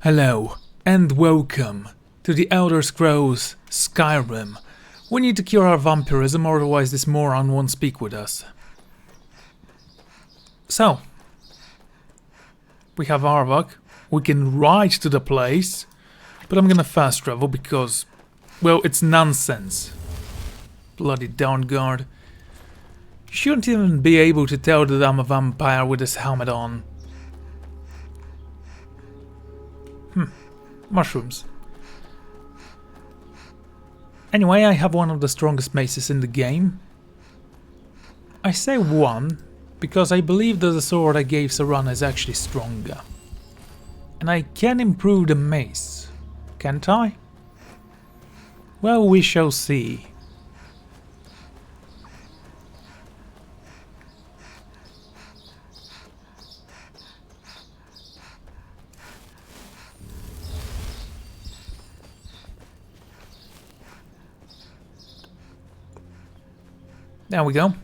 Hello, and welcome to the Elder Scrolls Skyrim. We need to cure our vampirism, otherwise this moron won't speak with us. So, we have Arvok, we can ride to the place, but I'm gonna fast travel because, well, it's nonsense. Bloody Dawn Guard. Shouldn't even be able to tell that I'm a vampire with this helmet on. Mushrooms. Anyway, I have one of the strongest maces in the game. I say one, because I believe that the sword I gave Serana is actually stronger. And I can improve the mace, can't I? Well, we shall see. There we go.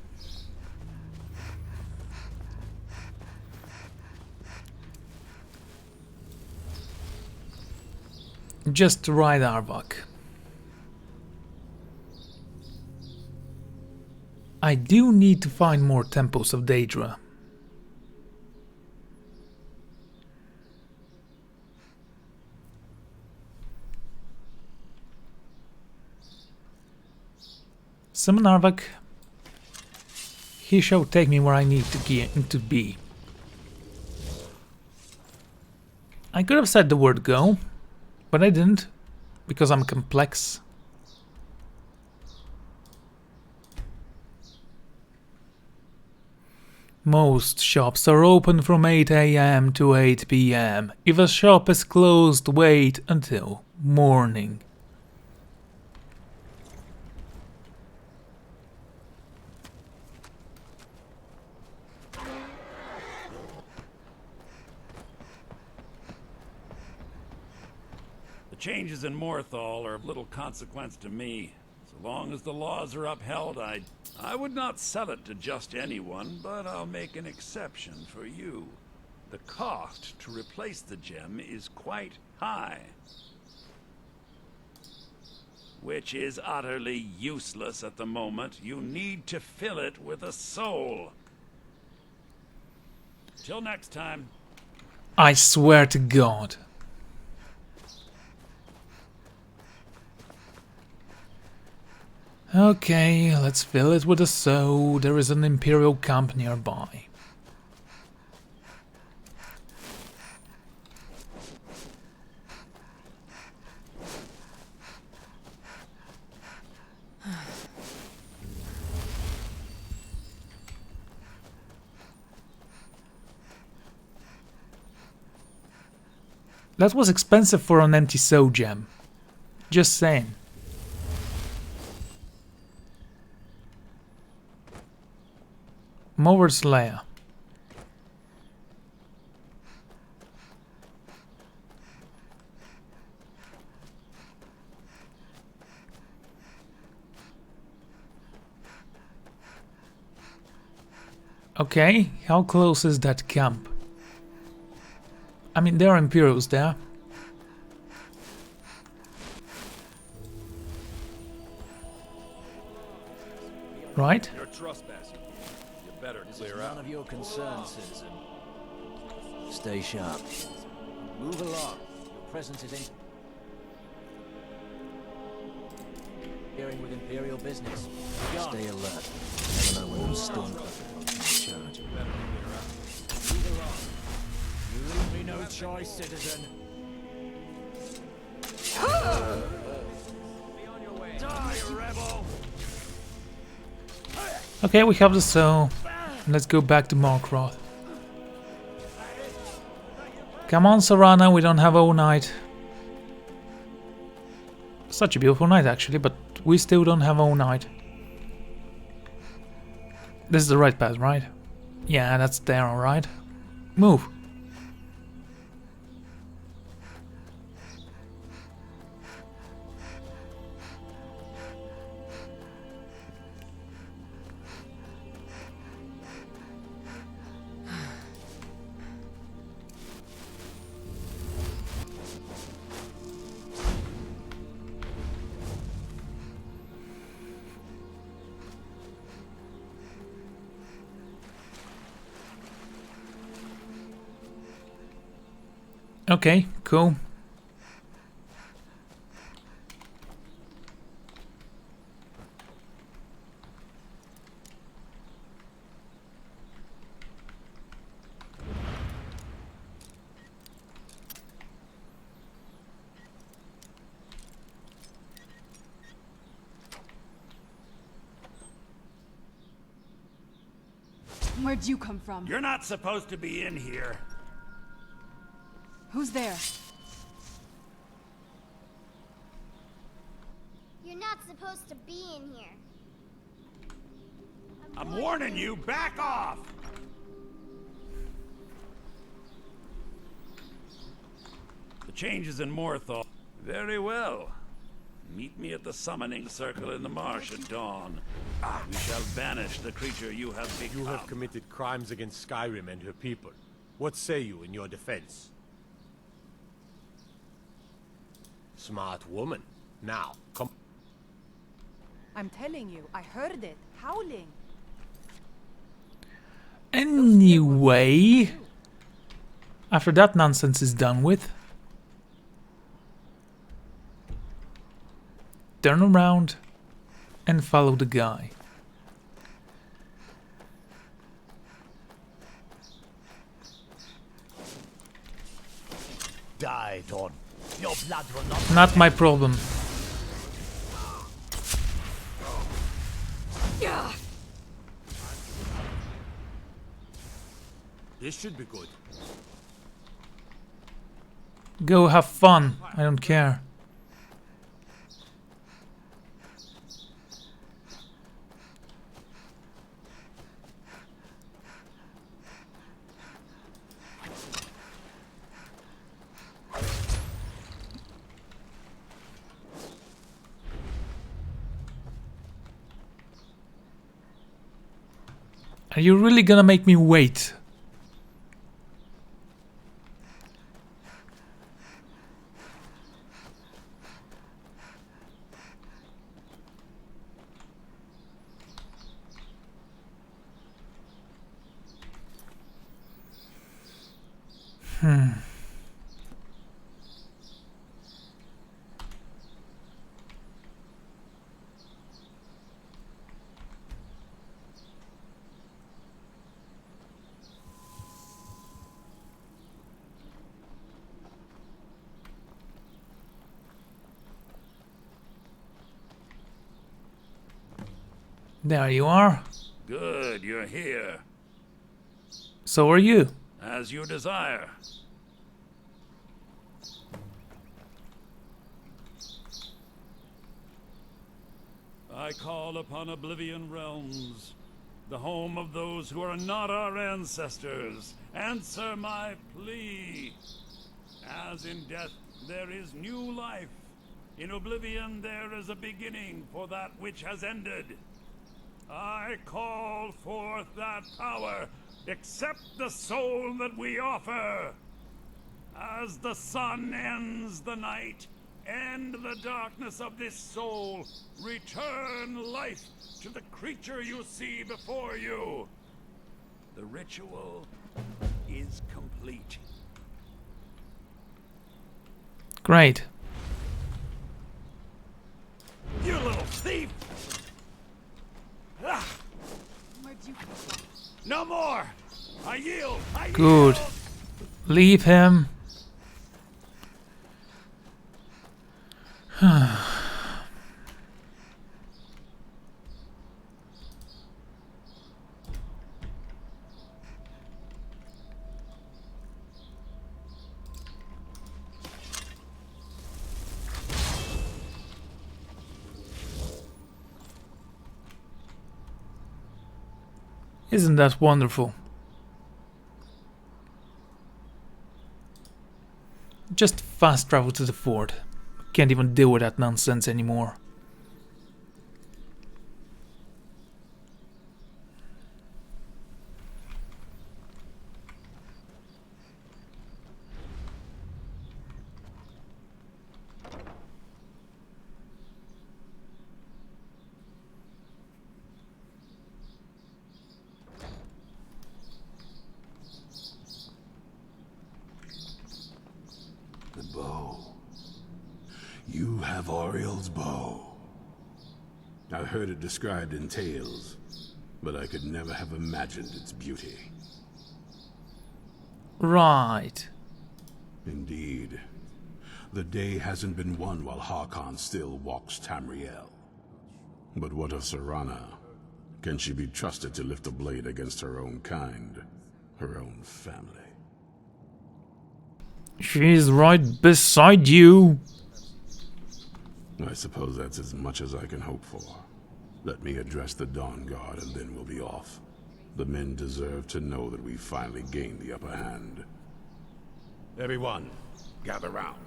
Just to ride Arvok. I do need to find more temples of Daedra. Summon Arvok. He shall take me where I need to be. I could have said the word go, but I didn't, because I'm complex. Most shops are open from 8 AM to 8 PM. If a shop is closed, wait until morning. The changes in Morthal are of little consequence to me. So long as the laws are upheld, I would not sell it to just anyone, but I'll make an exception for you. The cost to replace the gem is quite high. Which is utterly useless at the moment. You need to fill it with a soul. Till next time. I swear to God. Okay, let's fill it with a soul. There is an Imperial camp nearby. That was expensive for an empty soul gem. Just saying. Mover's lair. Okay, how close is that camp? I mean, there are Imperials there. Right? You're trespassing. You better clear out. None of your concern, citizen. Stay sharp. Move along. Your presence is interfering with Imperial business. Stay alert. Never know when those stormtroopers will charge. You better clear out. Move along. You leave me no choice, citizen. Be on your way. Die, rebel! Okay, we have the soul. Let's go back to Markroth. Come on, Serana, we don't have all night. Such a beautiful night, actually, but we still don't have all night. This is the right path, right? Yeah, that's there, alright. Move. Okay, cool. Where'd you come from? You're not supposed to be in here. Who's there? You're not supposed to be in here. I'm warning you, back off! The changes in Morthal. Very well. Meet me at the summoning circle in the marsh at dawn. We shall banish the creature you have become. You have committed crimes against Skyrim and her people. What say you in your defense? Smart woman. Now, come. I'm telling you, I heard it, howling. Anyway, after that nonsense is done with, turn around and follow the guy. Die, Dawn. Your blood will Not my problem. This should be good. Go have fun. I don't care. Are you really gonna make me wait? There you are. Good, you're here. So are you. As you desire. I call upon Oblivion Realms, the home of those who are not our ancestors. Answer my plea. As in death there is new life, in Oblivion there is a beginning for that which has ended. I call forth that power. Accept the soul that we offer. As the sun ends the night, end the darkness of this soul. Return life to the creature you see before you. The ritual is complete. Great. You little thief! Ah, Where'd you come from? no more! I yield! I Good. yield! Leave him. Isn't that wonderful? Just fast travel to the fort. Can't even deal with that nonsense anymore. bow. You have Ariel's bow. I've heard it described in tales, but I could never have imagined its beauty. Right. Indeed. The day hasn't been won while Harkon still walks Tamriel. But what of Serana? Can she be trusted to lift a blade against her own kind, her own family? She's right beside you. I suppose that's as much as I can hope for. Let me address the Dawn Guard and then we'll be off. The men deserve to know that we finally gained the upper hand. Everyone, gather round.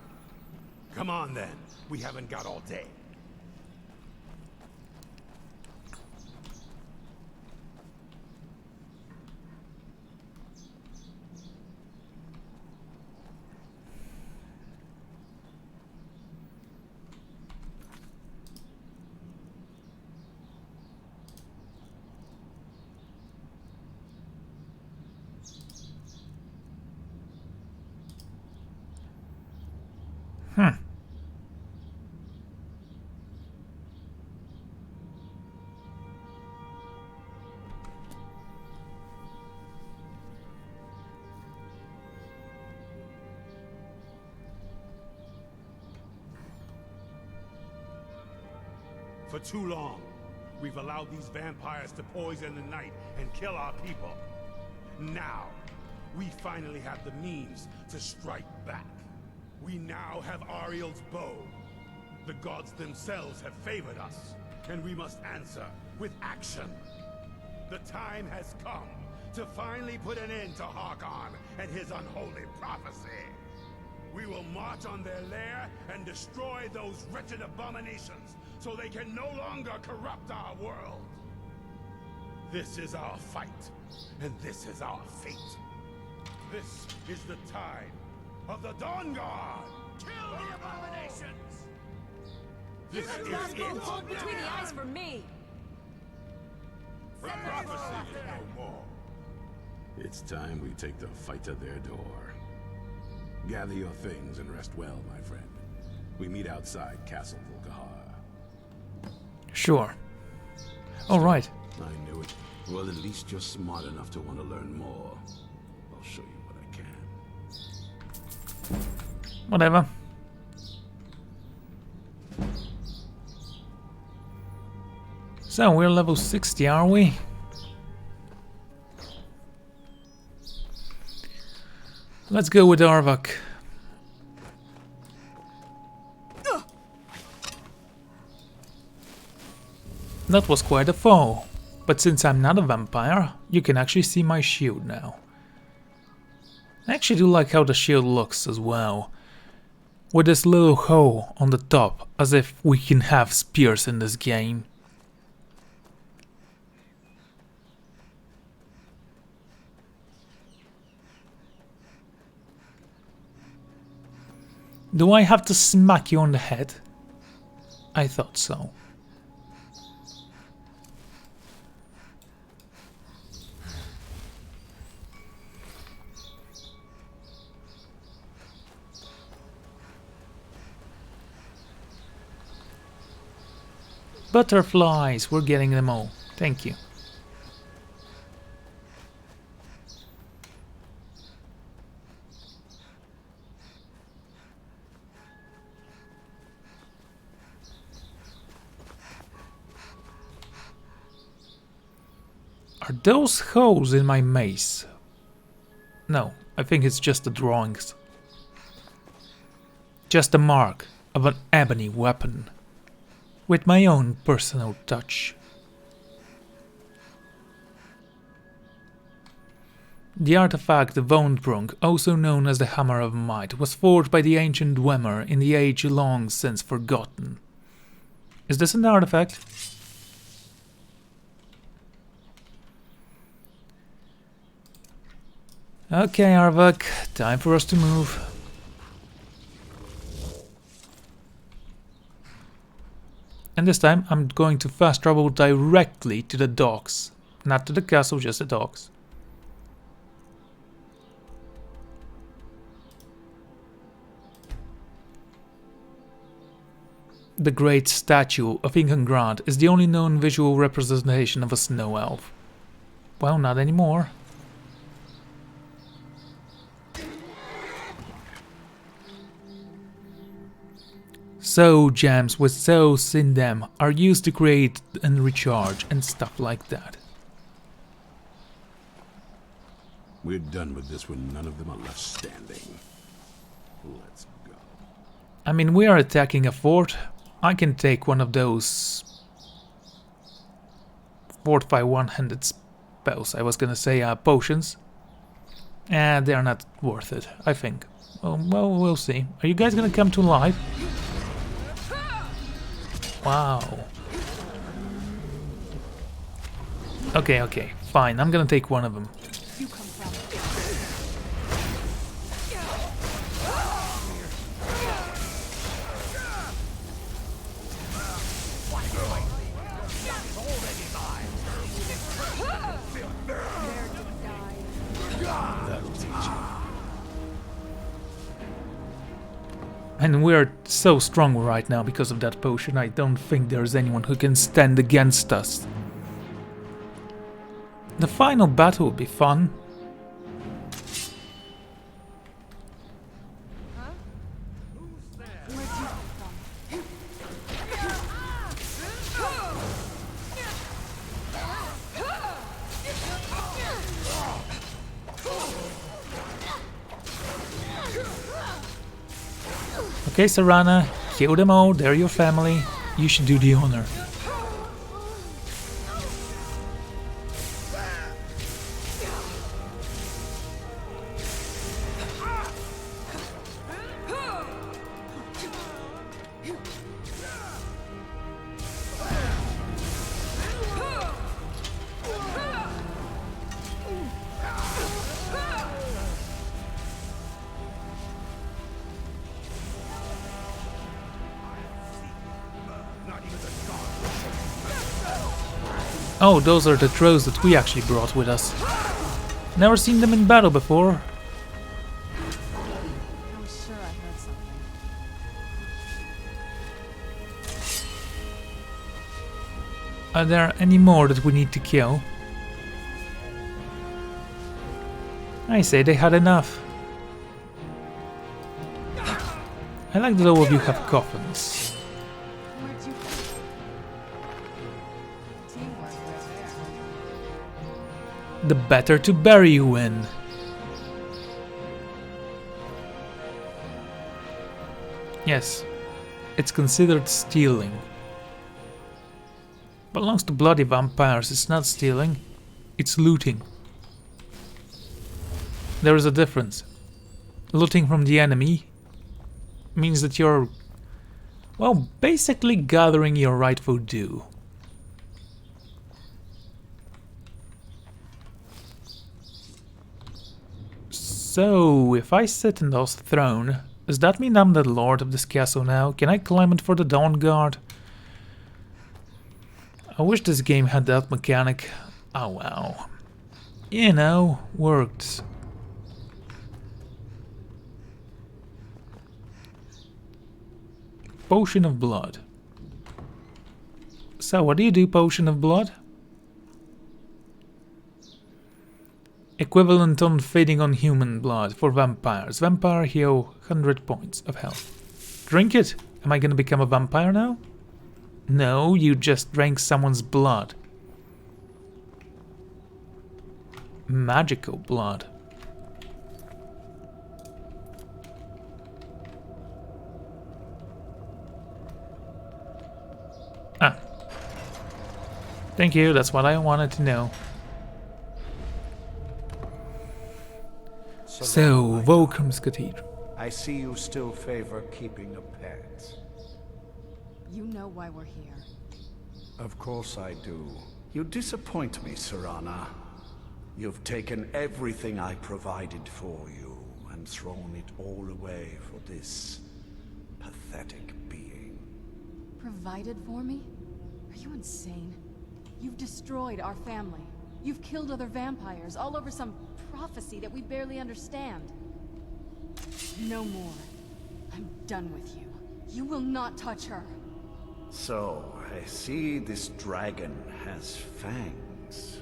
Come on then, we haven't got all day. For too long, we've allowed these vampires to poison the night and kill our people. Now, we finally have the means to strike back. We now have Ariel's bow. The gods themselves have favored us, and we must answer with action. The time has come to finally put an end to Harkon and his unholy prophecy. We will march on their lair and destroy those wretched abominations so they can no longer corrupt our world. This is our fight, and this is our fate. This is the time of the Dawn Guard! Kill the abominations! This is it! Between the eyes for me! The prophecy is no more. It's time we take the fight to their door. Gather your things and rest well, my friend. We meet outside Castle Volkahar. Sure. Alright. I knew it. Well, at least you're smart enough to want to learn more. I'll show you what I can. Whatever. So, we're level 60, are we? Let's go with Arvak. That was quite a foe, but since I'm not a vampire, you can actually see my shield now. I actually do like how the shield looks as well, with this little hole on the top, as if we can have spears in this game. Do I have to smack you on the head? I thought so. Butterflies, we're getting them all. Thank you. Are those holes in my mace? No, I think it's just the drawings. Just a mark of an ebony weapon, with my own personal touch. The artifact, the Wondbrunk, also known as the Hammer of Might, was forged by the ancient Dremor in the age long since forgotten. Is this an artifact? Okay, Arvak, time for us to move. And this time I'm going to fast travel directly to the docks. Not to the castle, just the docks. the great statue of Ingengrad is the only known visual representation of a snow elf. Well, not anymore. So gems with souls in them are used to create and recharge and stuff like that. We're done with this when none of them are left standing. Let's go. I mean, we are attacking a fort. I can take one of those fortify one-handed spells. I was gonna say potions. And they're not worth it, I think. Well, we'll see. Are you guys gonna come to life? Wow. Okay, fine. I'm gonna take one of them. You come from? And we're so strong right now because of that potion. I don't think there's anyone who can stand against us. The final battle will be fun. Okay, Serana, kill them all, they're your family. You should do the honor. Oh, those are the trolls that we actually brought with us. Never seen them in battle before. I'm sure I heard something. Are there any more that we need to kill? I say they had enough. I like that all of you have coffins. Where'd you come? Teamwork right there. The better to bury you in. Yes, it's considered stealing. Belongs to bloody vampires, it's not stealing, it's looting. There is a difference. Looting from the enemy means that you're, well, basically gathering your rightful due. So, if I sit in this throne, does that mean I'm the lord of this castle now? Can I climb it for the Dawn Guard? I wish this game had that mechanic. Oh wow. You know, worked. Potion of Blood. So, what do you do, Potion of Blood? Equivalent on feeding on human blood for vampires. Vampire heal 100 points of health. Drink it. Am I gonna become a vampire now? No, you just drank someone's blood. Magical blood. Ah. Thank you, that's what I wanted to know. So, Volcram's Cathedral. I see you still favor keeping a pet. You know why we're here. Of course I do. You disappoint me, Serana. You've taken everything I provided for you and thrown it all away for this pathetic being. Provided for me? Are you insane? You've destroyed our family. You've killed other vampires all over some prophecy that we barely understand. No more. I'm done with you. You will not touch her. So, I see this dragon has fangs.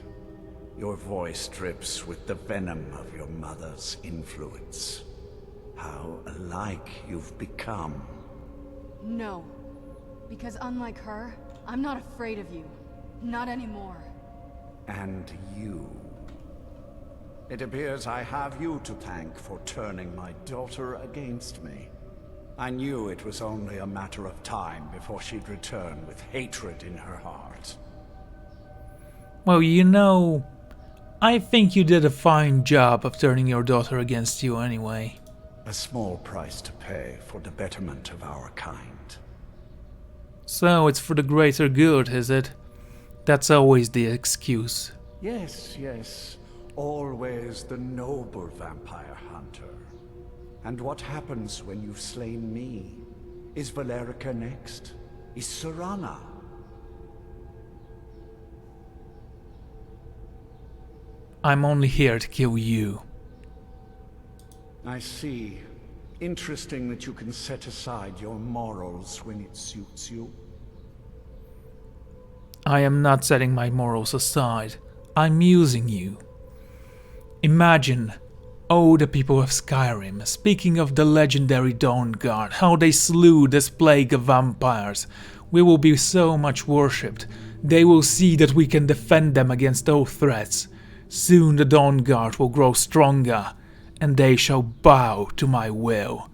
Your voice drips with the venom of your mother's influence. How alike you've become. No. Because unlike her, I'm not afraid of you. Not anymore. And you. It appears I have you to thank for turning my daughter against me. I knew it was only a matter of time before she'd return with hatred in her heart. Well, you know, I think you did a fine job of turning your daughter against you anyway. A small price to pay for the betterment of our kind. So it's for the greater good, is it? That's always the excuse. Yes, yes. Always the noble vampire hunter. And what happens when you've slain me? Is Valerica next? Is Serana? I'm only here to kill you. I see. Interesting that you can set aside your morals when it suits you. I am not setting my morals aside. I'm using you. Imagine, oh, the people of Skyrim, speaking of the legendary Dawn Guard, how they slew this plague of vampires. We will be so much worshipped. They will see that we can defend them against all threats. Soon the Dawn Guard will grow stronger, and they shall bow to my will.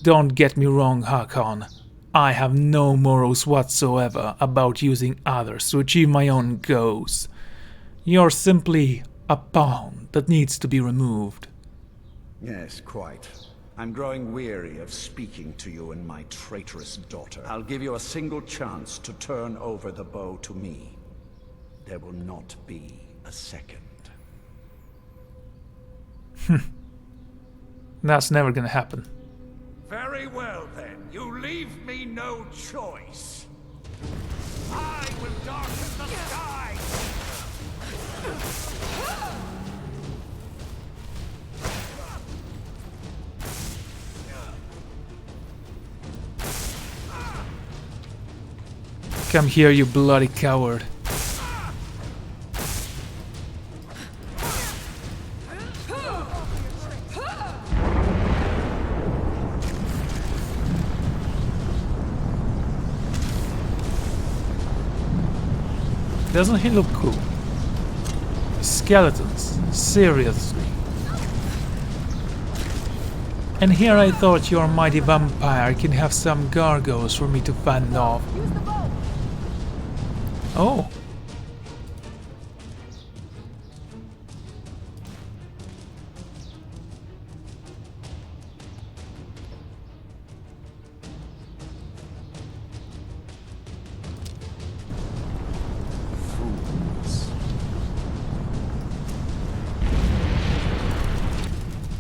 Don't get me wrong, Hakon. I have no morals whatsoever about using others to achieve my own goals. You're simply a pawn that needs to be removed. Yes, quite. I'm growing weary of speaking to you and my traitorous daughter. I'll give you a single chance to turn over the bow to me. There will not be a second. That's never gonna happen. Very well then, you leave me no choice. I will darken the sky! Come here, you bloody coward. Doesn't he look cool? Skeletons, seriously. And here I thought your mighty vampire can have some gargoyles for me to fend off. Oh.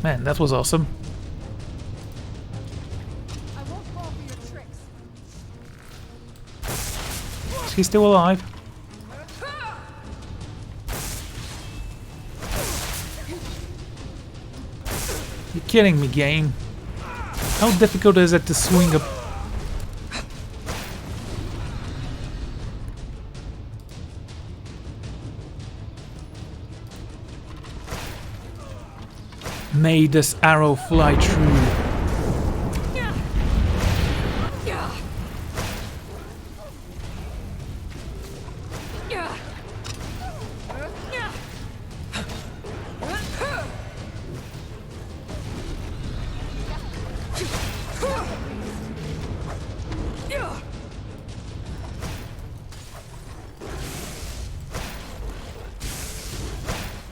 Man, that was awesome. I won't fall for your tricks. Is he still alive? You're kidding me, game. How difficult is it to swing a... May this arrow fly true.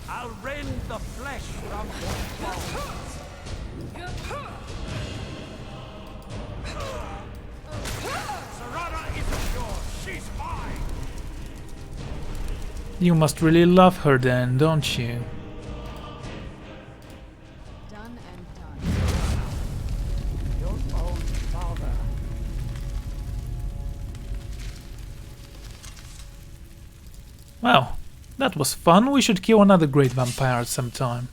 I'll rend the flesh from your bones. Serana isn't yours, she's mine. You must really love her then, don't you? Done and done. Your own father. Well, that was fun. We should kill another great vampire at some time.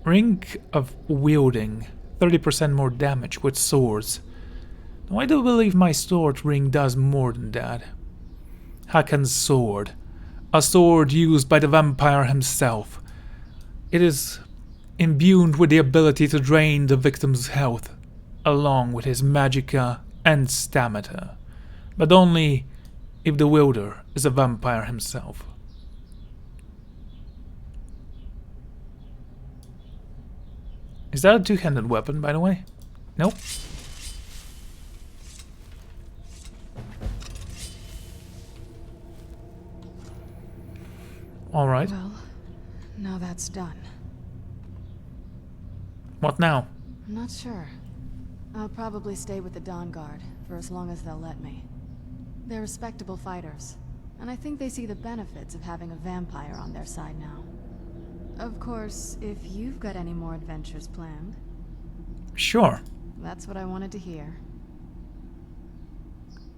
Ring of Wielding. 30% more damage with swords. Now I do believe my sword ring does more than that. Hakon's sword. A sword used by the vampire himself. It is imbued with the ability to drain the victim's health, along with his magicka and stamina, but only if the wielder is a vampire himself. Is that a two-handed weapon, by the way? Nope. Alright. Well, now that's done. What now? I'm not sure. I'll probably stay with the Dawn Guard for as long as they'll let me. They're respectable fighters, and I think they see the benefits of having a vampire on their side now. Of course, if you've got any more adventures planned. Sure. That's what I wanted to hear.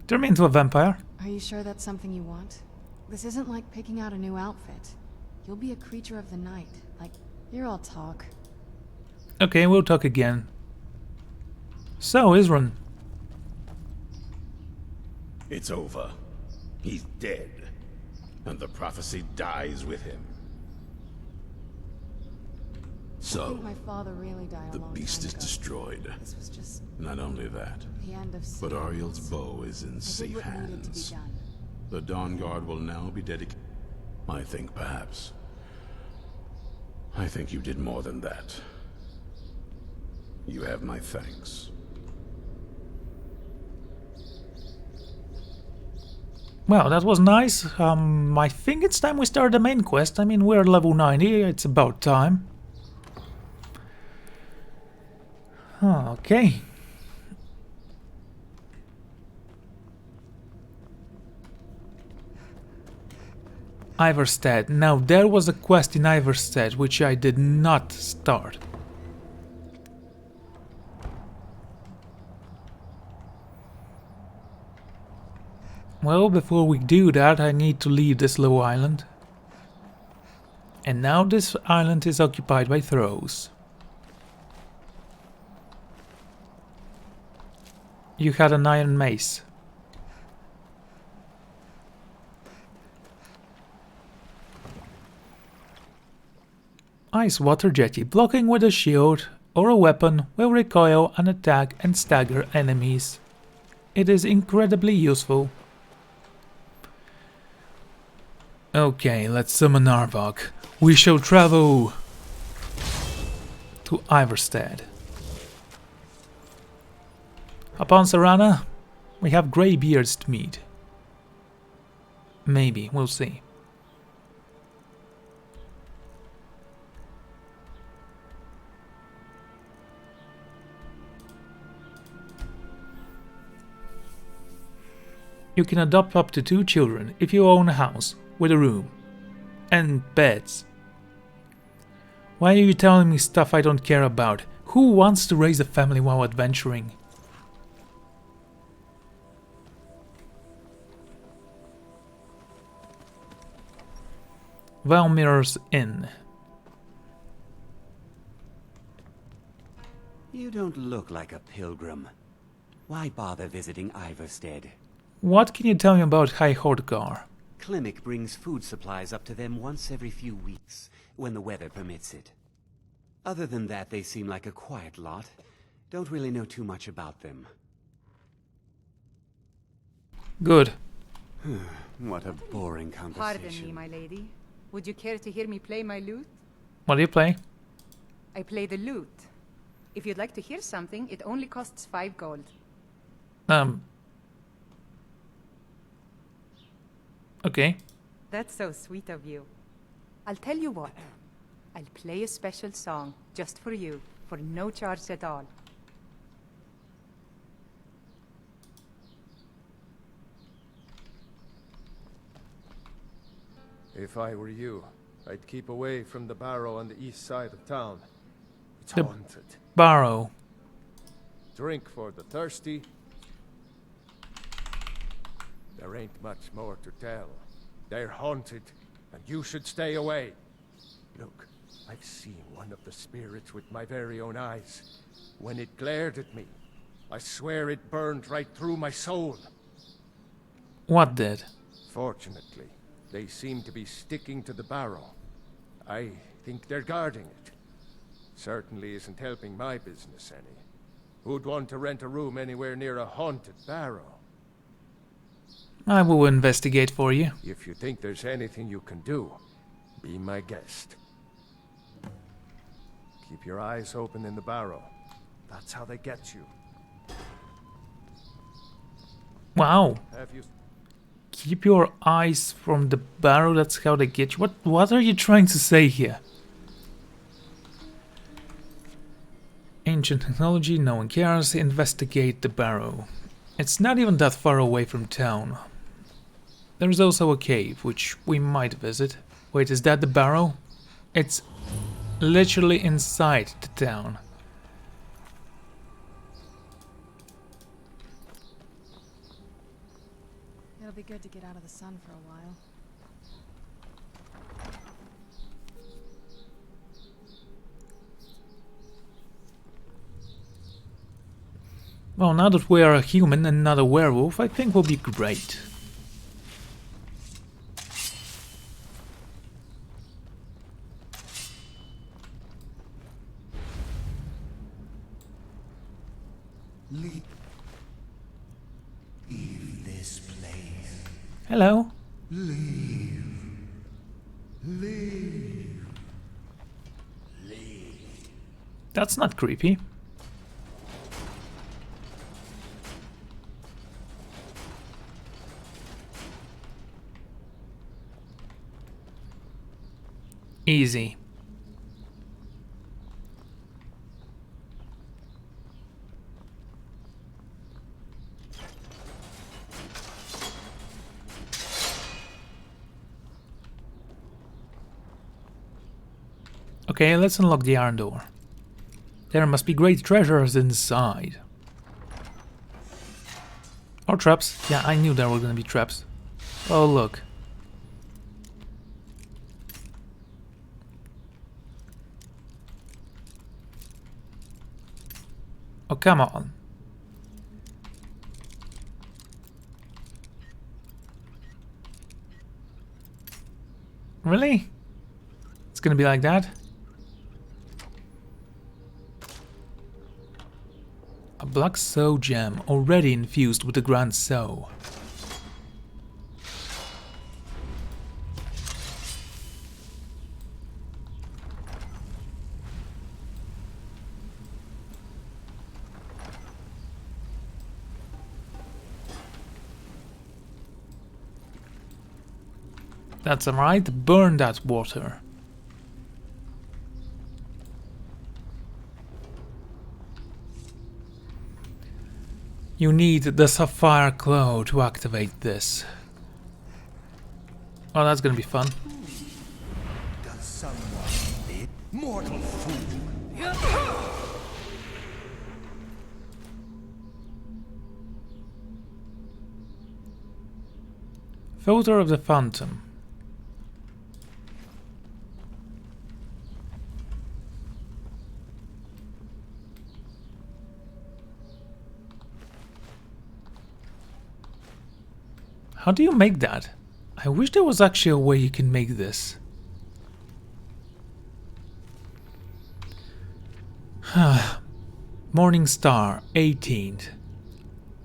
Turn me into a vampire. Are you sure that's something you want? This isn't like picking out a new outfit. You'll be a creature of the night. Like, you're all talk. Okay, we'll talk again. So, Isran. It's over. He's dead. And the prophecy dies with him. I So, think my father really died the a long beast time is ago. destroyed. This was just Not only that, the end of but seasons. Ariel's bow is in I did safe what needed to be hands. done. The Dawn Guard will now be dedicated. I think perhaps. I think you did more than that. You have my thanks. Well, that was nice. I think it's time we start the main quest. I mean, we're level 90, it's about time. Okay. Iverstead. Now, there was a quest in Iverstead which I did not start. Well, before we do that, I need to leave this little island. And now this island is occupied by Throws. You had an iron mace. Ice water jetty. Blocking with a shield or a weapon will recoil an attack and stagger enemies. It is incredibly useful. Okay, let's summon Arvok. We shall travel to Iverstead. Upon Serana, we have greybeards to meet. Maybe, we'll see. You can adopt up to 2 children if you own a house with a room and beds. Why are you telling me stuff I don't care about? Who wants to raise a family while adventuring? Valmir's Inn. You don't look like a pilgrim. Why bother visiting Iverstead? What can you tell me about High Hordgar? Klimek brings food supplies up to them once every few weeks, when the weather permits it. Other than that, they seem like a quiet lot. Don't really know too much about them. Good. What a boring conversation. Pardon me, my lady. Would you care to hear me play my lute? What do you play? I play the lute. If you'd like to hear something, it only costs 5 gold. Okay. That's so sweet of you. I'll tell you what. I'll play a special song just for you, for no charge at all. If I were you, I'd keep away from the barrow on the east side of town. It's The haunted. Barrow. Drink for the thirsty. There ain't much more to tell. They're haunted, and you should stay away. Look, I've seen one of the spirits with my very own eyes. When it glared at me, I swear it burned right through my soul. What did? Fortunately, they seem to be sticking to the barrow. I think they're guarding it. Certainly isn't helping my business any. Who'd want to rent a room anywhere near a haunted barrow? I will investigate for you. If you think there's anything you can do, be my guest. Keep your eyes open in the barrow. That's how they get you. Wow. Have you... Keep your eyes from the barrow, that's how they get you. What are you trying to say here? Ancient technology, no one cares. Investigate the barrow. It's not even that far away from town. There is also a cave, which we might visit. Wait, is that the barrow? It's literally inside the town. It'll be good to get out of the sun for a while. Well, now that we are a human and not a werewolf, I think we'll be great. Leave this place. Hello. Leave. That's not creepy. Easy. Okay, let's unlock the iron door. There must be great treasures inside. Or traps. Yeah, I knew there were gonna be traps. Oh, look. Oh, come on. Really? It's gonna be like that? A black soul gem already infused with the grand soul. That's alright, burn that water. You need the sapphire claw to activate this. Oh, that's gonna be fun. Does someone need mortal fool? Photo of the Phantom. How do you make that? I wish there was actually a way you can make this. Morning Star, 18th.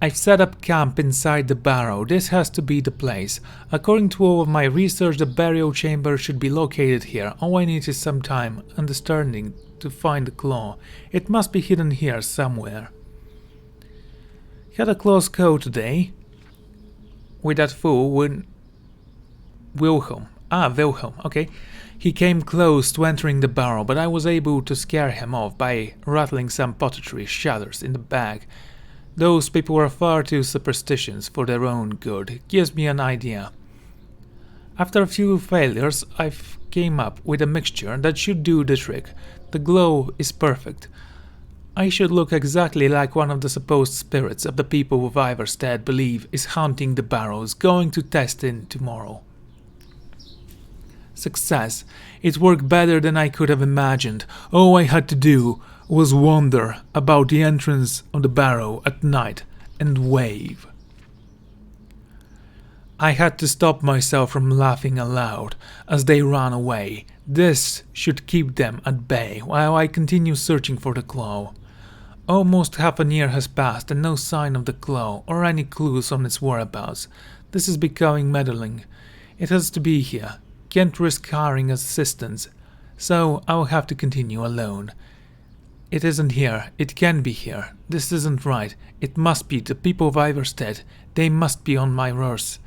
I've set up camp inside the barrow. This has to be the place. According to all of my research, the burial chamber should be located here. All I need is some time, understanding, to find the claw. It must be hidden here somewhere. Had a close call today with that fool when Wilhelm. Wilhelm, okay. He came close to entering the barrow, but I was able to scare him off by rattling some pottery shutters in the bag. Those people are far too superstitious for their own good. It gives me an idea. After a few failures, I've came up with a mixture that should do the trick. The glow is perfect. I should look exactly like one of the supposed spirits of the people who Iverstead believe is haunting the barrows, going to test in tomorrow. Success. It worked better than I could have imagined. All I had to do was wander about the entrance of the barrow at night and wave. I had to stop myself from laughing aloud as they ran away. This should keep them at bay while I continue searching for the claw. Almost half a year has passed and no sign of the claw or any clues on its whereabouts. This is becoming meddling. It has to be here. Can't risk hiring assistance, so I'll have to continue alone. It isn't here. It can be here. This isn't right. It must be the people of Iverstead. They must be on my ruse.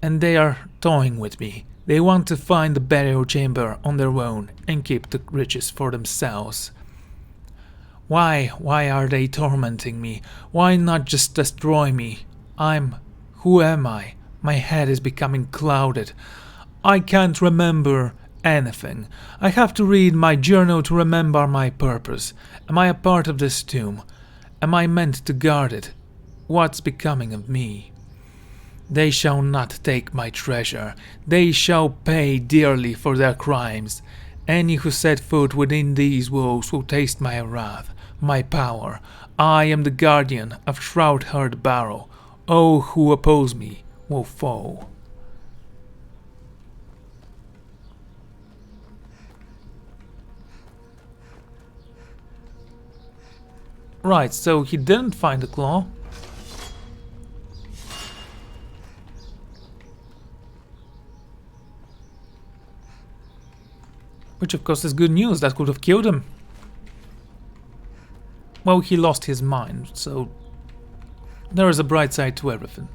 And they are toying with me. They want to find the burial chamber on their own and keep the riches for themselves. Why are they tormenting me? Why not just destroy me? Who am I? My head is becoming clouded. I can't remember anything. I have to read my journal to remember my purpose. Am I a part of this tomb? Am I meant to guard it? What's becoming of me? They shall not take my treasure. They shall pay dearly for their crimes. Any who set foot within these walls will taste my wrath, my power. I am the guardian of Shroud-Herd Barrow. All who oppose me will fall. Right, so he didn't find the claw. Which of course is good news, that could have killed him. Well, he lost his mind, so there is a bright side to everything.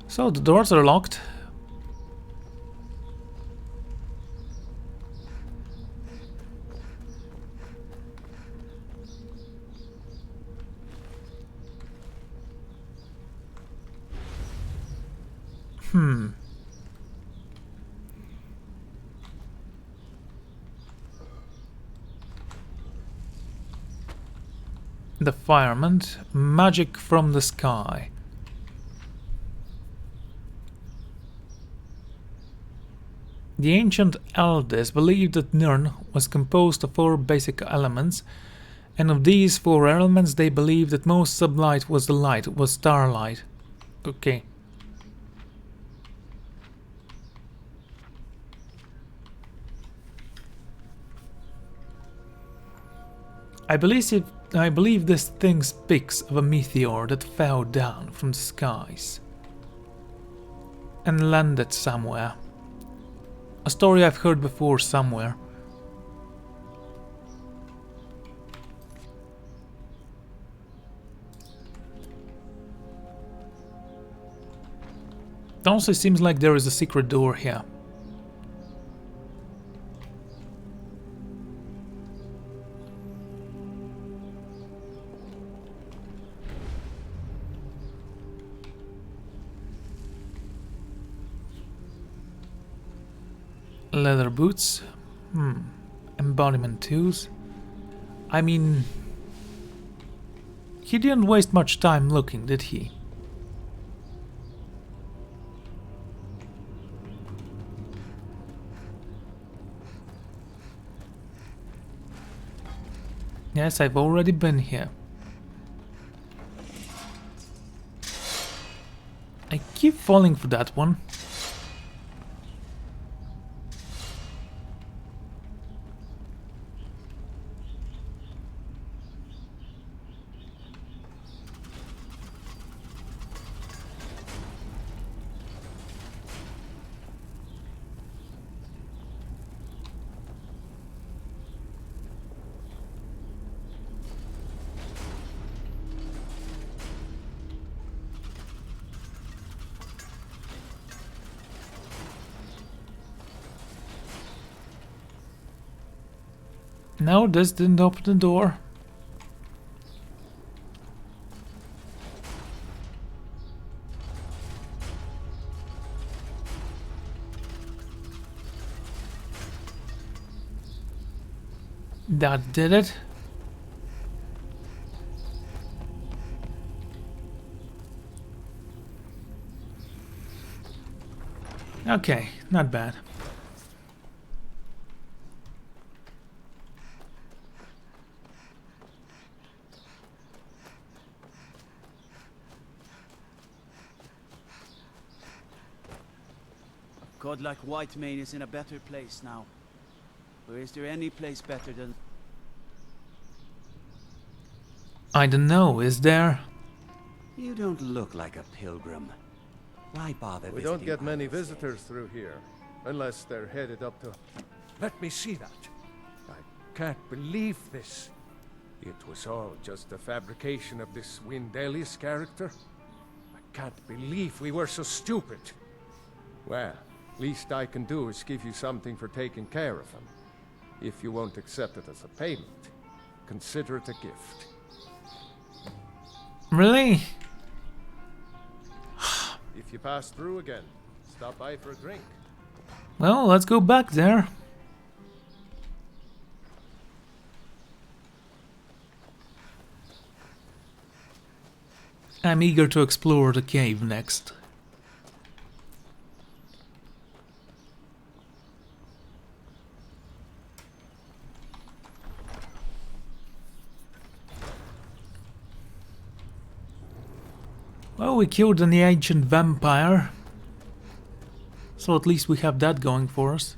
So the doors are locked. Defilement, magic from the sky. The ancient elders believed that Nirn was composed of 4 basic elements, and of these 4 elements they believed that most sublight was the light, was starlight. Okay. I believe this thing speaks of a meteor that fell down from the skies and landed somewhere. A story I've heard before somewhere. It also seems like there is a secret door here. Leather boots. Embodiment tools. I mean, he didn't waste much time looking, did he? Yes, I've already been here. I keep falling for that one. No, this didn't open the door. That did it. Okay, not bad. God like Whitemane is in a better place now. Or is there any place better than... I don't know, is there? You don't look like a pilgrim. Why bother We visiting don't get many Idalei's? visitors through here, unless they're headed up to... Let me see that. I can't believe this. It was all just a fabrication of this Windelius character. I can't believe we were so stupid. Well, least I can do is give you something for taking care of him. If you won't accept it as a payment, consider it a gift. Really? If you pass through again, stop by for a drink. Well, let's go back there. I'm eager to explore the cave next. Well, we killed an ancient vampire, so at least we have that going for us.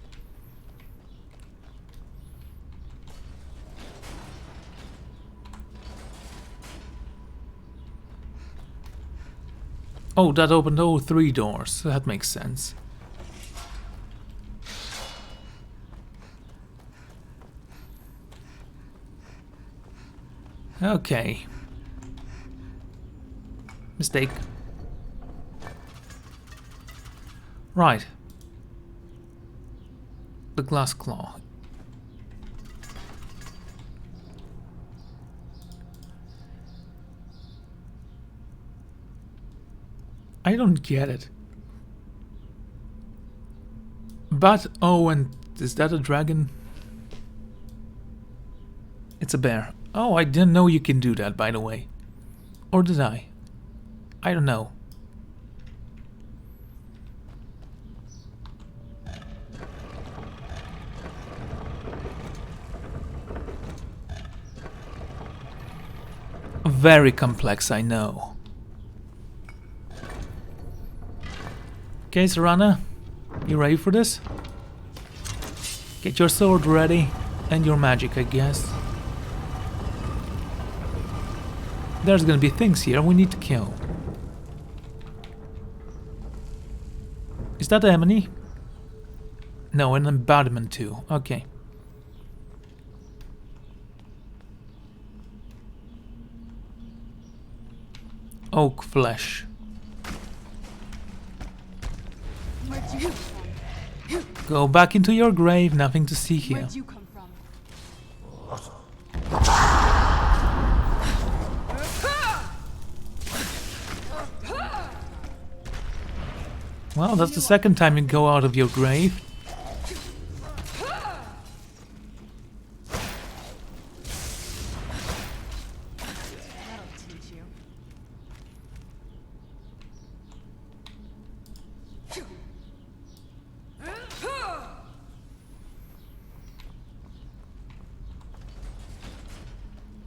Oh, that opened all 3 doors. That makes sense. Okay. Mistake. Right. The glass claw. I don't get it. But, oh, and is that a dragon? It's a bear. Oh, I didn't know you can do that, by the way. Or did I? I don't know. Very complex, I know. Okay, Serana, you ready for this? Get your sword ready, and your magic, I guess. There's gonna be things here we need to kill. Is that Emily? No, an embodiment too. Okay. Oak flesh. Where'd you come from? Go back into your grave, nothing to see here. Where'd you come from? Well, that's the second time you go out of your grave. That'll teach you.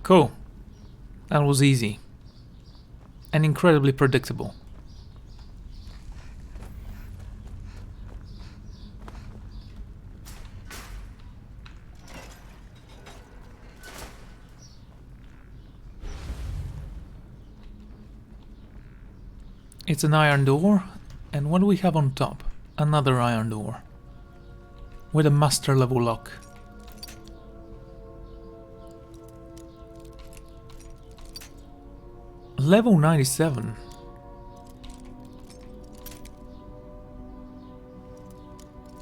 Cool. That was easy. And incredibly predictable. It's an iron door, and what do we have on top? Another iron door. With a master level lock. Level 97.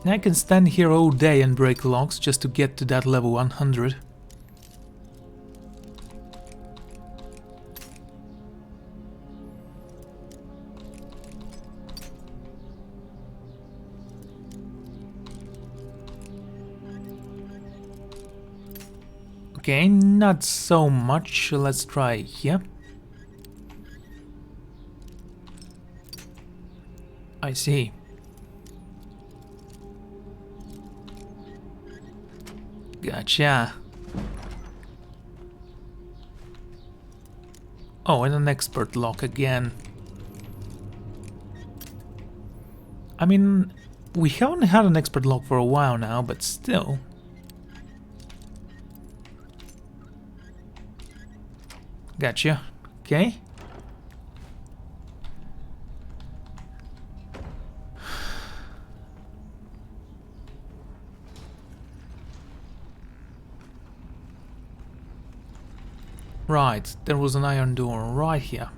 I can stand here all day and break locks just to get to that level 100. Okay, not so much. Let's try here. I see. Gotcha. Oh, and an expert lock again. I mean, we haven't had an expert lock for a while now, but still. Gotcha. Okay. Right, there was an iron door right here.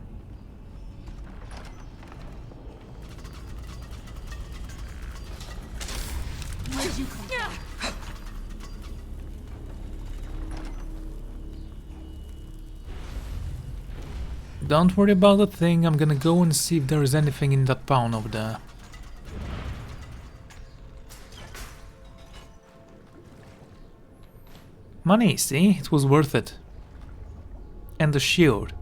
Where'd you come from? Don't worry about the thing, I'm gonna go and see if there is anything in that pound over there. Money, see? It was worth it. And the shield.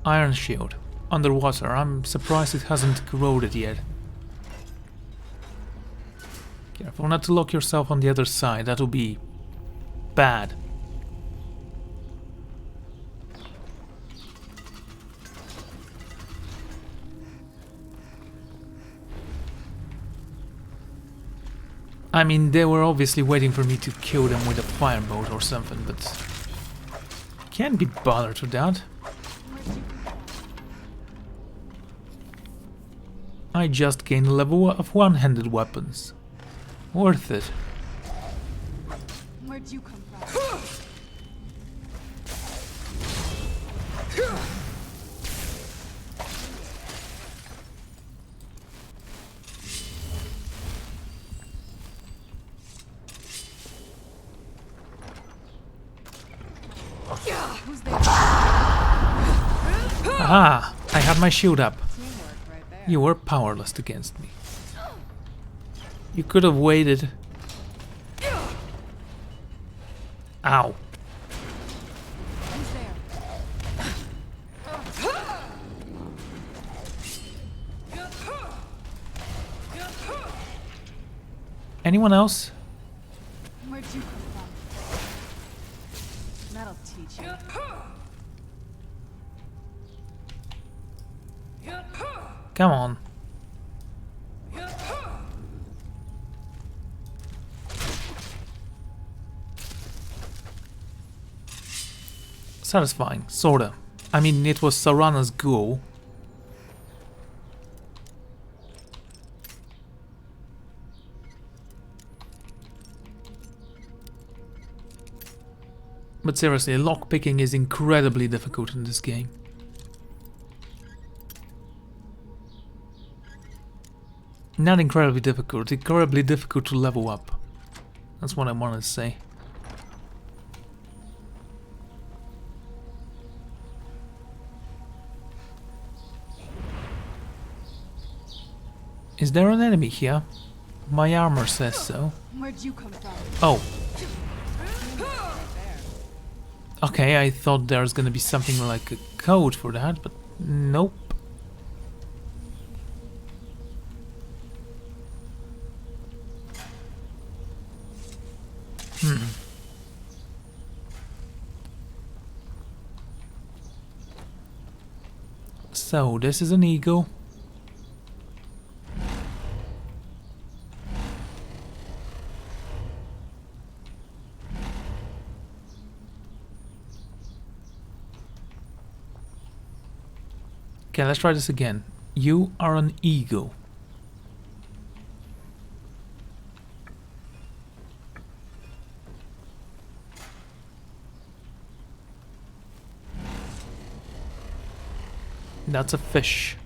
Iron shield. Underwater. I'm surprised it hasn't corroded yet. Careful not to lock yourself on the other side. That would be bad. I mean, they were obviously waiting for me to kill them with a firebolt or something, but can't be bothered with that. I just gained a level of one-handed weapons. Worth it. Where'd you come from? Who's there? Aha! I had my shield up. You were powerless against me. You could have waited. Ow. Who's there? Anyone else? Where'd you come from? That'll teach you. Come on. Satisfying, sorta. I mean, it was Sarana's goal. But seriously, lockpicking is incredibly difficult in this game. Not incredibly difficult to level up. That's what I wanted to say. Is there an enemy here? My armor says so. Where'd you come from? Oh. Okay, I thought there's gonna be something like a code for that, but nope. So, this is an eagle. Okay, let's try this again. You are an eagle. That's a fish.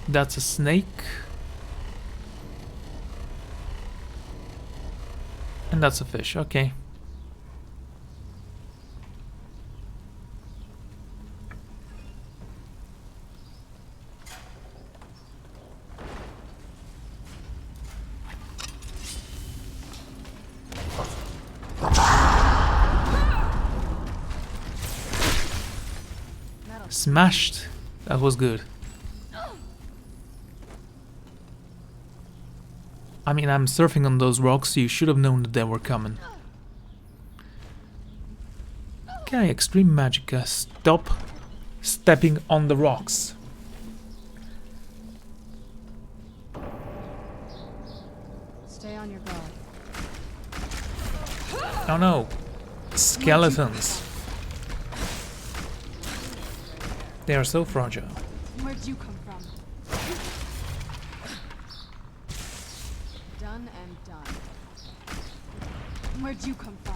That's a snake. And that's a fish, okay. smashed. That was good. I mean, I'm surfing on those rocks, so you should have known that they were coming. Okay, extreme magicka. Stop stepping on the rocks. Stay on your guard. Oh no. Skeletons. They are so fragile. Where'd you come from? Done and done. Where'd you come from?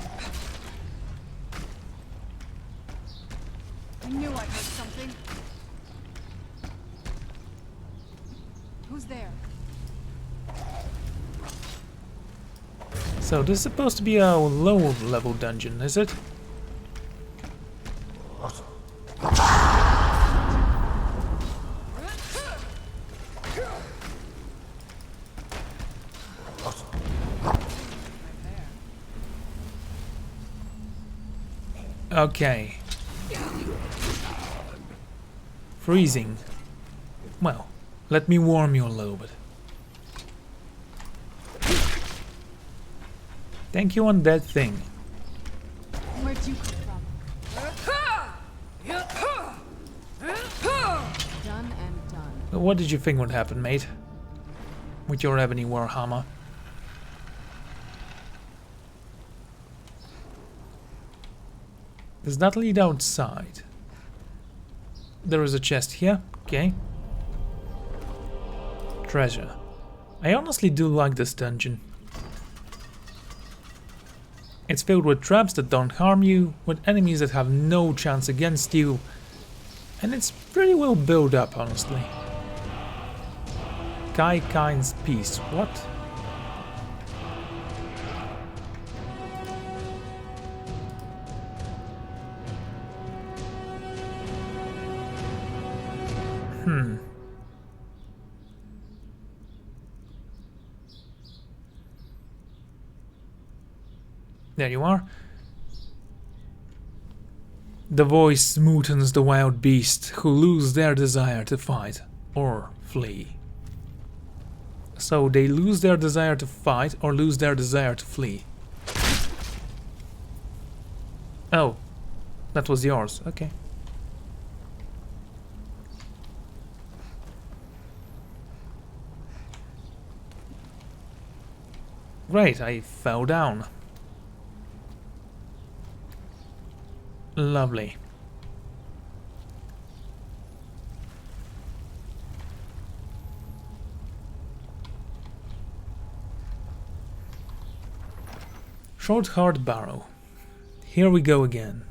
I knew I heard something. Who's there? So this is supposed to be a low level dungeon, is it? Okay. Freezing. Well, let me warm you a little bit. Thank you, undead thing. Where'd you come from? Done and done. What did you think would happen, mate? With your ebony warhammer? Does that lead outside? There is a chest here. Okay. Treasure. I honestly do like this dungeon. It's filled with traps that don't harm you, with enemies that have no chance against you, and it's pretty well built up, honestly. Kai Kain's Peace. What? There you are. The voice smoothens the wild beast who lose their desire to fight or flee. So they lose their desire to fight or lose their desire to flee. Oh, that was yours. Okay. Great, I fell down. Lovely. Short hard barrow. Here we go again.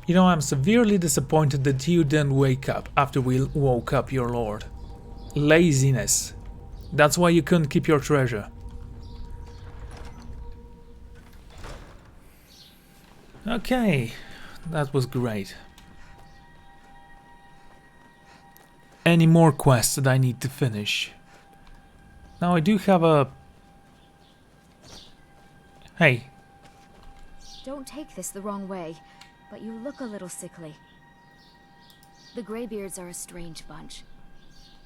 You know, I'm severely disappointed that you didn't wake up after we woke up your lord. Laziness. That's why you couldn't keep your treasure. Okay, that was great. Any more quests that I need to finish? Now I do have a... Hey. Don't take this the wrong way, but you look a little sickly. The Greybeards are a strange bunch.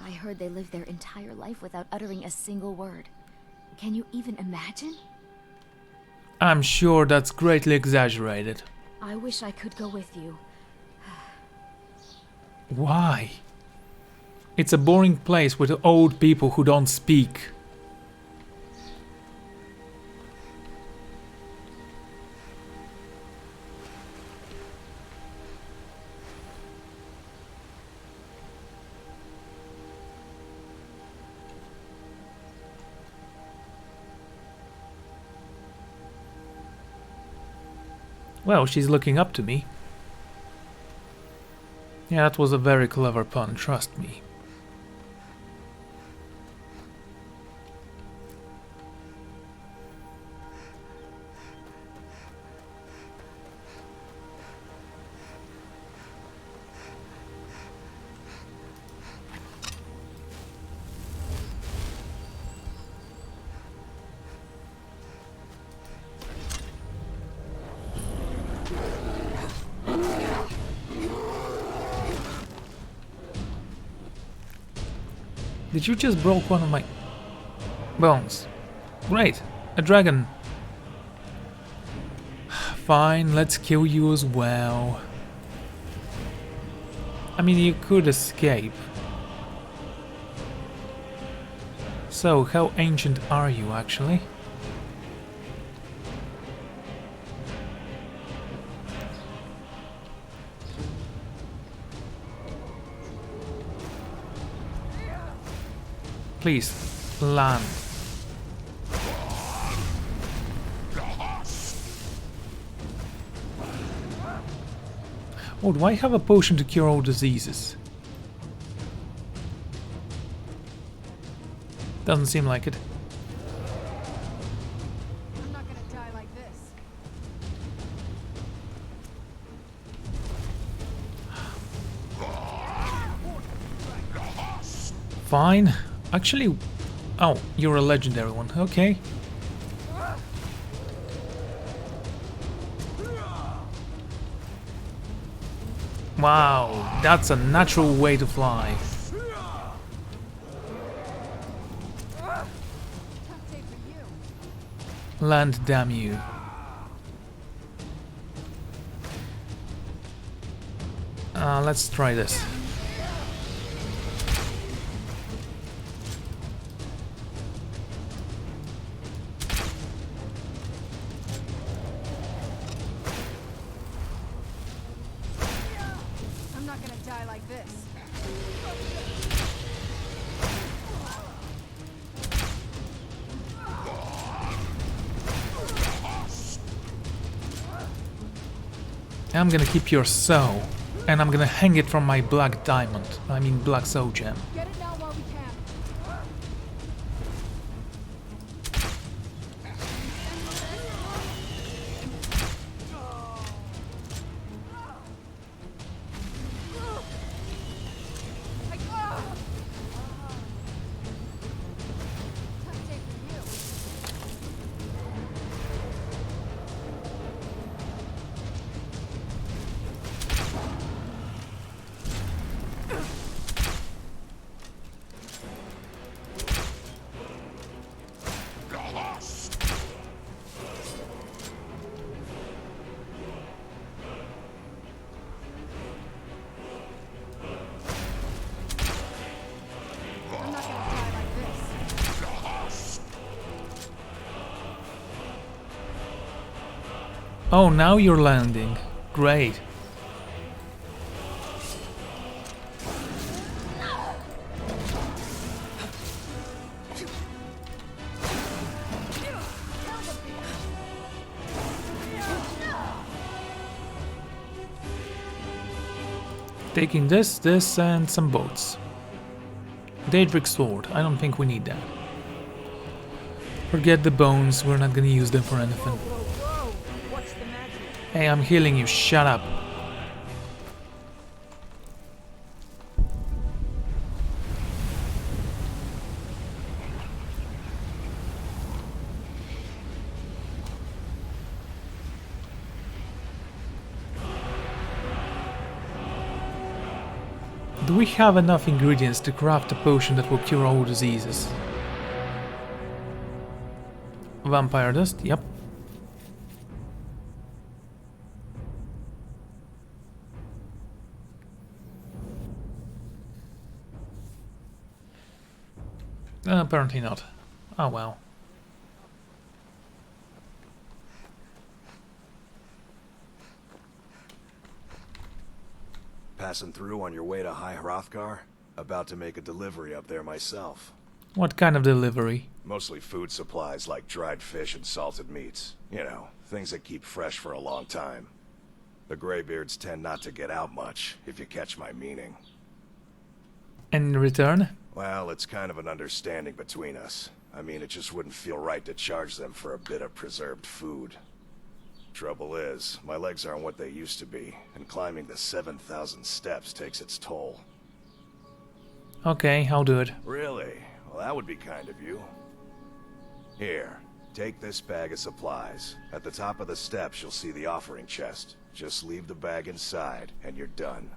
I heard they lived their entire life without uttering a single word. Can you even imagine? I'm sure that's greatly exaggerated. I wish I could go with you. Why? It's a boring place with old people who don't speak. Well, she's looking up to me. Yeah, that was a very clever pun, trust me. Did you just broke one of my bones? Great, a dragon. Fine, let's kill you as well. I mean, you could escape. So, how ancient are you actually? Please, land. Oh, do I have a potion to cure all diseases? Doesn't seem like it. I'm not gonna die like this. Fine. Actually, oh, you're a legendary one. Okay. Wow, that's a natural way to fly. Land, damn you. Let's try this. I'm not gonna die like this. I'm gonna keep your soul, and I'm gonna hang it from my black diamond. I mean black soul gem. Get it now while we can. Oh, now you're landing. Great. Taking this, and some boats. Daedric sword. I don't think we need that. Forget the bones, we're not gonna use them for anything. Hey, I'm healing you, shut up. Do we have enough ingredients to craft a potion that will cure all diseases? Vampire dust, yep. Apparently not. Oh well. Passing through on your way to High Hrothgar? About to make a delivery up there myself. What kind of delivery? Mostly food supplies like dried fish and salted meats. You know, things that keep fresh for a long time. The Greybeards tend not to get out much, if you catch my meaning. And in return? Well, it's kind of an understanding between us. I mean, it just wouldn't feel right to charge them for a bit of preserved food. Trouble is, my legs aren't what they used to be, and climbing the 7,000 steps takes its toll. Okay, I'll do it. Really? Well, that would be kind of you. Here, take this bag of supplies. At the top of the steps, you'll see the offering chest. Just leave the bag inside, and you're done.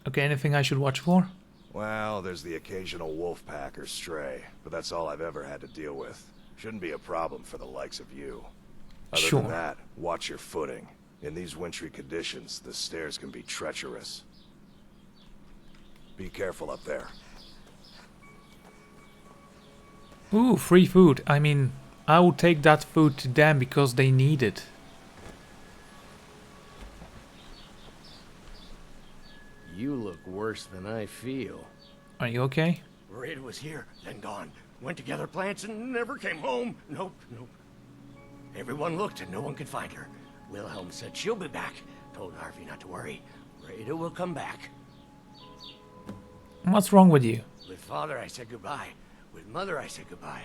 Okay, anything I should watch for? Well, there's the occasional wolf pack or stray, but that's all I've ever had to deal with. Shouldn't be a problem for the likes of you. Other than that, watch your footing. In these wintry conditions, the stairs can be treacherous. Be careful up there. Ooh, free food. I mean, I would take that food to them because they need it. You look worse than I feel. Are you okay? Raid was here, then gone. Went to gather plants and never came home. Nope. Everyone looked and no one could find her. Wilhelm said she'll be back. Told Harvey not to worry. Rada will come back. What's wrong with you? With father I said goodbye. With mother I said goodbye.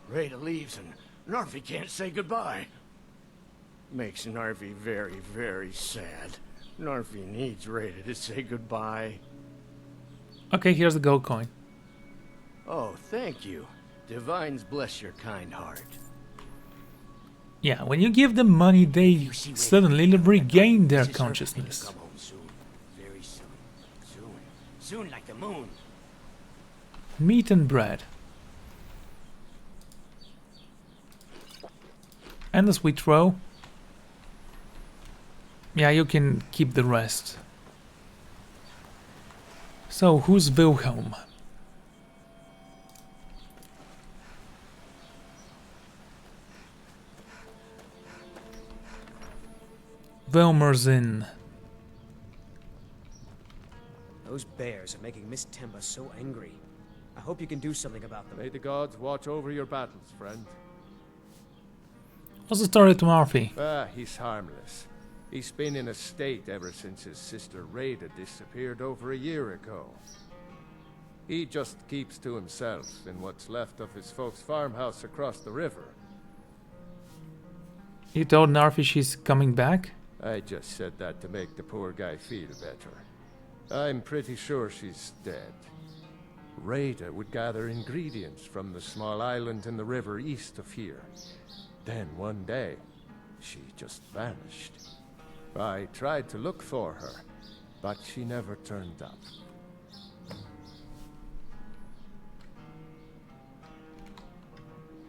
Rada leaves and Narvi can't say goodbye. Makes Narvi very, very sad. Narvi needs Rada to say goodbye. Okay, here's the gold coin. Oh, thank you. Divines bless your kind heart. Yeah, when you give them money, they suddenly regain their consciousness. Come home soon. Very soon. Soon like the moon. Meat and bread. And a sweet throw. Yeah, you can keep the rest. So, who's Wilhelm? Wilmer's Inn. Those bears are making Miss Temba so angry. I hope you can do something about them. May the gods watch over your battles, friend. What's the story to Murphy? He's harmless. He's been in a state ever since his sister Rada disappeared over a year ago. He just keeps to himself in what's left of his folks' farmhouse across the river. You told Narfi she's coming back? I just said that to make the poor guy feel better. I'm pretty sure she's dead. Rada would gather ingredients from the small island in the river east of here. Then one day, she just vanished. I tried to look for her, but she never turned up.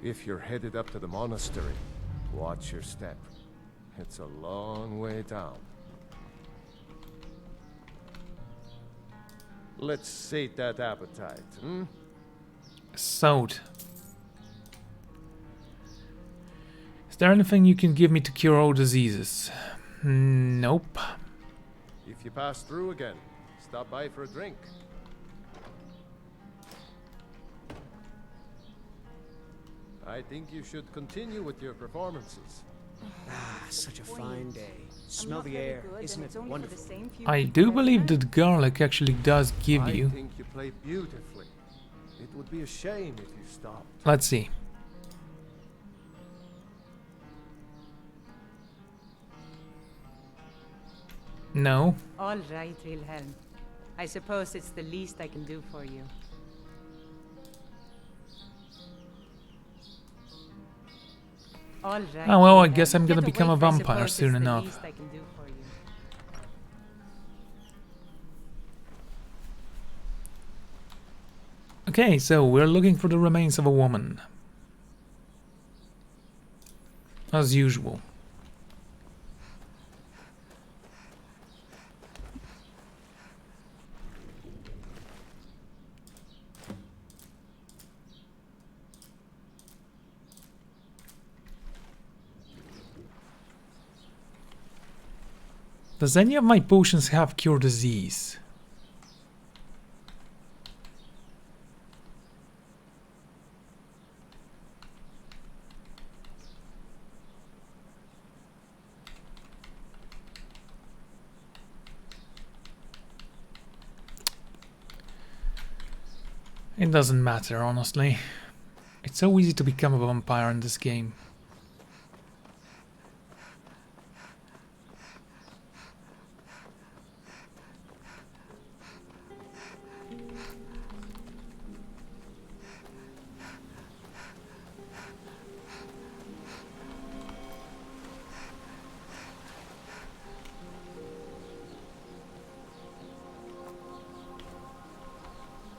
If you're headed up to the monastery, watch your step. It's a long way down. Let's sate that appetite, hmm? Sold. Is there anything you can give me to cure all diseases? Nope. If you pass through again, stop by for a drink. I think you should continue with your performances. Ah, such a fine day. Smell the air. Isn't it wonderful? I do believe that garlic actually does give you. I think you play beautifully. It would be a shame if you stopped. Let's see. No. All right, Wilhelm. I suppose it's the least I can do for you. All right. Oh well, I Wilhelm. guess I'm gonna Get become a awake, I vampire suppose soon it's the enough. least I can do for you. Okay, so we're looking for the remains of a woman. As usual. Does any of my potions have cure disease? It doesn't matter, honestly. It's so easy to become a vampire in this game.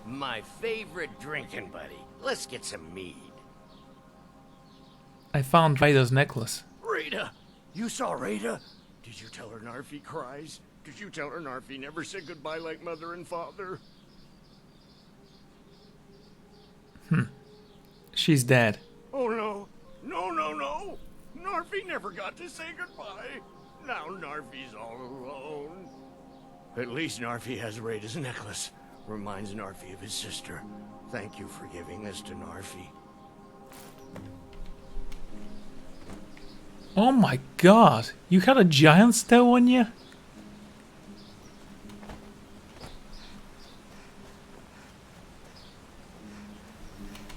My favorite drinking buddy. Let's get some mead. I found Raida's necklace. Rita! You saw Rita? Did you tell her Narfi cries? Did you tell her Narfi never said goodbye like mother and father? She's dead. Oh no. No, no, no! Narfi never got to say goodbye. Now Narfi's all alone. At least Narfi has Rita's necklace. Reminds Narfi of his sister. Thank you for giving this to Narfi. Oh my god, you had a giant stone on you?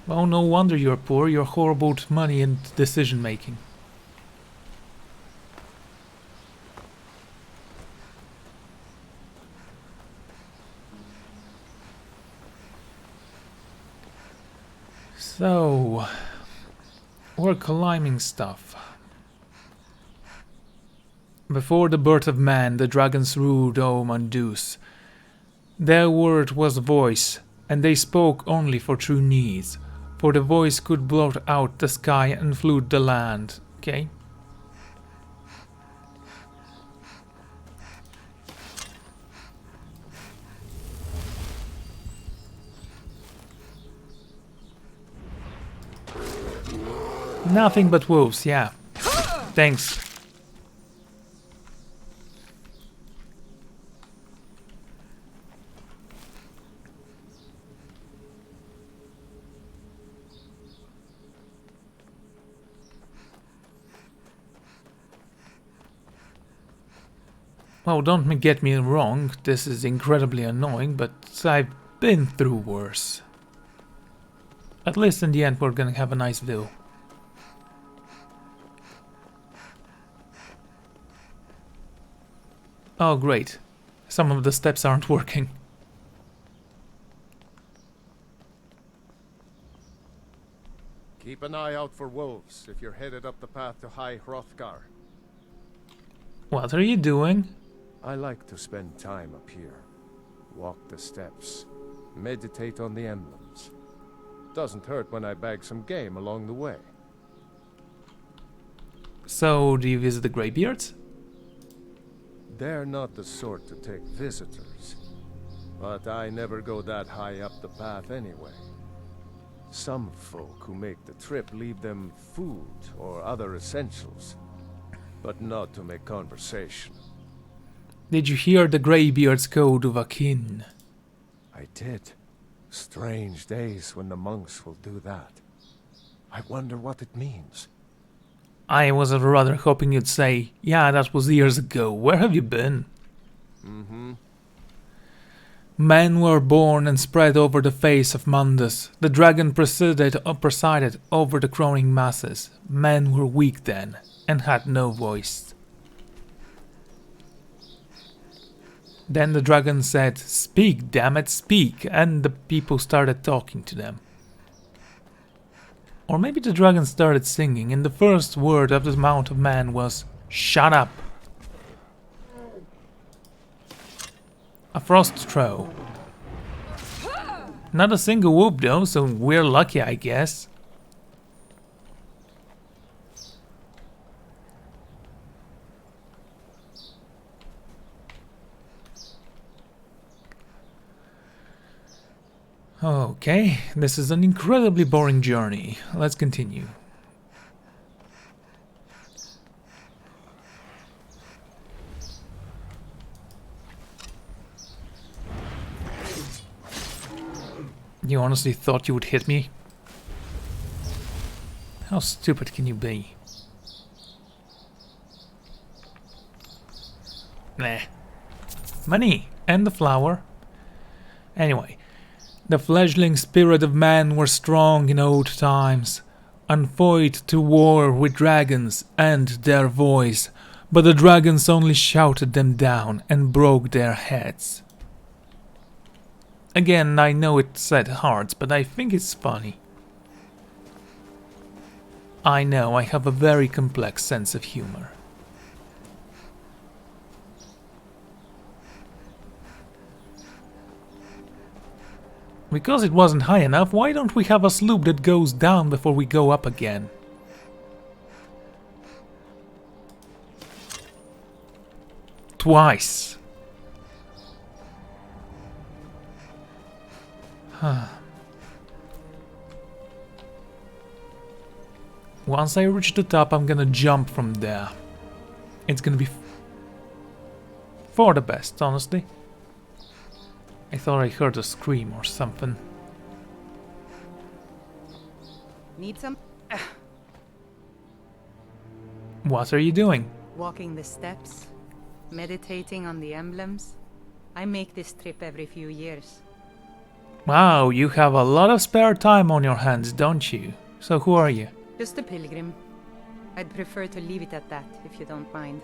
Well, no wonder you're poor, you're horrible at money and decision making. So, we're climbing stuff. Before the birth of man, the dragons ruled Mandus. Their word was voice, and they spoke only for true needs, for the voice could blot out the sky and flood the land. Okay? Nothing but wolves, yeah. Thanks. Well, don't get me wrong, this is incredibly annoying, but I've been through worse. At least in the end we're gonna have a nice view. Oh great, some of the steps aren't working. Keep an eye out for wolves if you're headed up the path to High Hrothgar. What are you doing? I like to spend time up here. Walk the steps. Meditate on the emblems. Doesn't hurt when I bag some game along the way. So, do you visit the Greybeards? They're not the sort to take visitors. But I never go that high up the path anyway. Some folk who make the trip leave them food or other essentials, but not to make conversation. Did you hear the Greybeards' code of akin? I did. Strange days when the monks will do that. I wonder what it means. I was rather hoping you'd say, yeah, that was years ago. Where have you been? Men were born and spread over the face of Mundus. The dragon presided over the crowning masses. Men were weak then, and had no voice. Then the dragon said, "Speak, damn it, speak," and the people started talking to them. Or maybe the dragon started singing, and the first word of the mouth of man was, "Shut up." A frost throw. Not a single whoop though, so we're lucky, I guess. Okay, this is an incredibly boring journey. Let's continue. You honestly thought you would hit me? How stupid can you be? Nah. Money and the flower. Anyway, The fledgling spirit of man were strong in old times, and fought to war with dragons and their voice, but the dragons only shouted them down and broke their heads. Again, I know it said hard, but I think it's funny. I know I have a very complex sense of humor. Because it wasn't high enough, why don't we have a sloop that goes down before we go up again? Twice. Huh. Once I reach the top, I'm gonna jump from there. It's gonna be for the best, honestly. I thought I heard a scream or something. Need some? What are you doing? Walking the steps, meditating on the emblems. I make this trip every few years. Wow, you have a lot of spare time on your hands, don't you? So who are you? Just a pilgrim. I'd prefer to leave it at that, if you don't mind.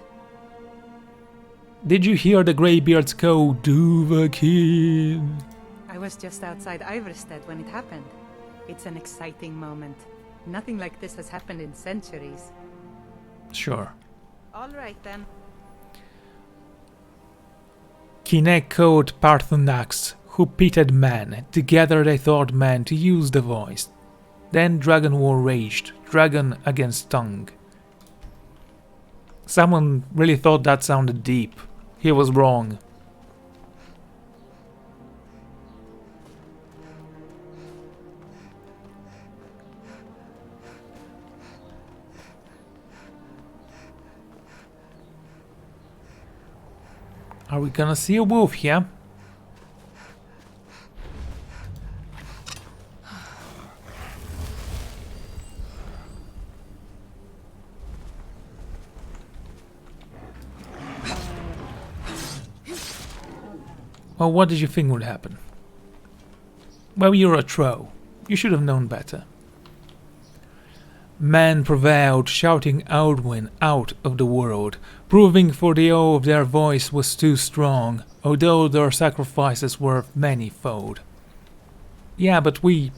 Did you hear the greybeards go, "Do the kid"? I was just outside Iverstead when it happened. It's an exciting moment. Nothing like this has happened in centuries. Sure. All right then. Kine code Parthonax, who pitted men. Together they taught men to use the voice. Then dragon war raged, dragon against tongue. Someone really thought that sounded deep. He was wrong. Are we gonna see a wolf here? Well, what did you think would happen? Well, you're a troll. You should have known better. Men prevailed, shouting Aldwin out of the world, proving for the awe of their voice was too strong, although their sacrifices were many-fold. Yeah, but we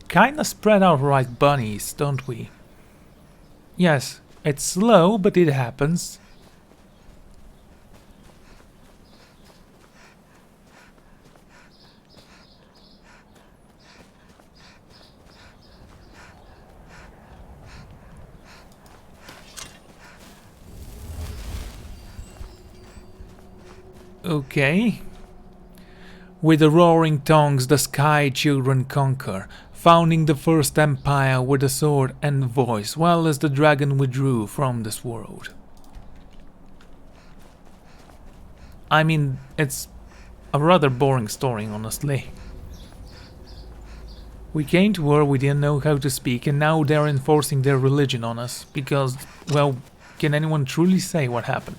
kinda spread out like bunnies, don't we? Yes, it's slow, but it happens. Okay. With the roaring tongues the sky children conquer, founding the first empire with a sword and voice, well as the dragon withdrew from this world. I mean, it's a rather boring story, honestly. We came to her, we didn't know how to speak, and now they're enforcing their religion on us, because, well, can anyone truly say what happened?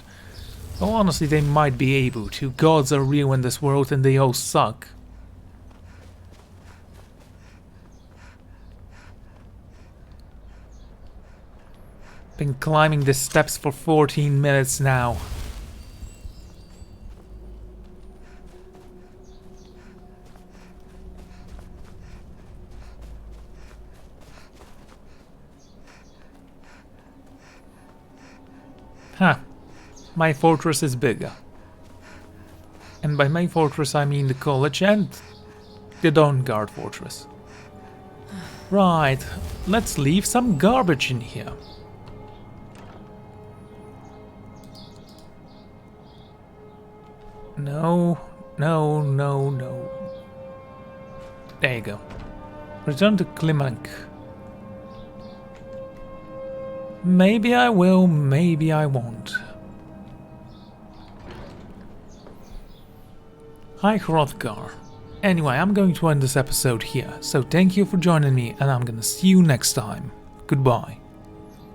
Oh, honestly, they might be able to. Gods are real in this world and they all suck. Been climbing the steps for 14 minutes now. Huh. My fortress is bigger. And by my fortress I mean the college and the Dawn Guard fortress. Right, let's leave some garbage in here. No, no, no, no. There you go. Return to Klimank. Maybe I will, maybe I won't. Hi Hrothgar. Anyway, I'm going to end this episode here, so thank you for joining me and I'm gonna see you next time. Goodbye.